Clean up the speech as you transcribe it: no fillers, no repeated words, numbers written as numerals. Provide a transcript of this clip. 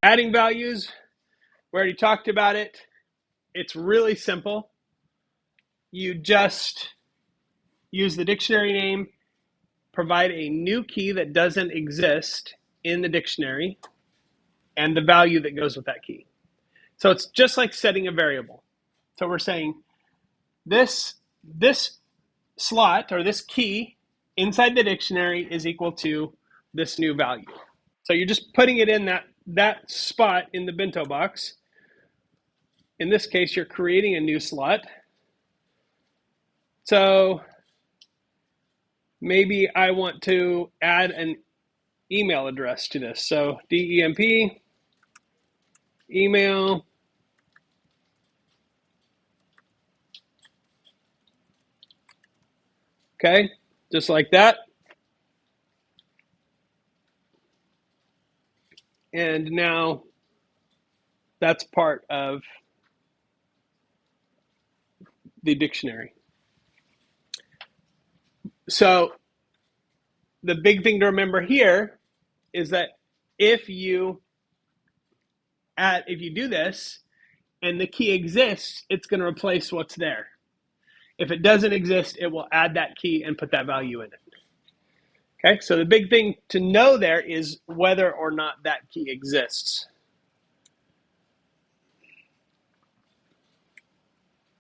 Adding values, we already talked about it. It's really simple. You just use the dictionary name, provide a new key that doesn't exist in the dictionary, and the value that goes with that key. So it's just like setting a variable. So we're saying this slot or this key inside the dictionary is equal to this new value. So you're just putting it in that spot in the bento box. In this case, you're creating a new slot. So maybe I want to add an email address to this. So DEMP, email. Okay, just like that. And now that's part of the dictionary. So the big thing to remember here is that if you do this and the key exists, it's going to replace what's there. If it doesn't exist, it will add that key and put that value in it. Okay, so the big thing to know there is whether or not that key exists.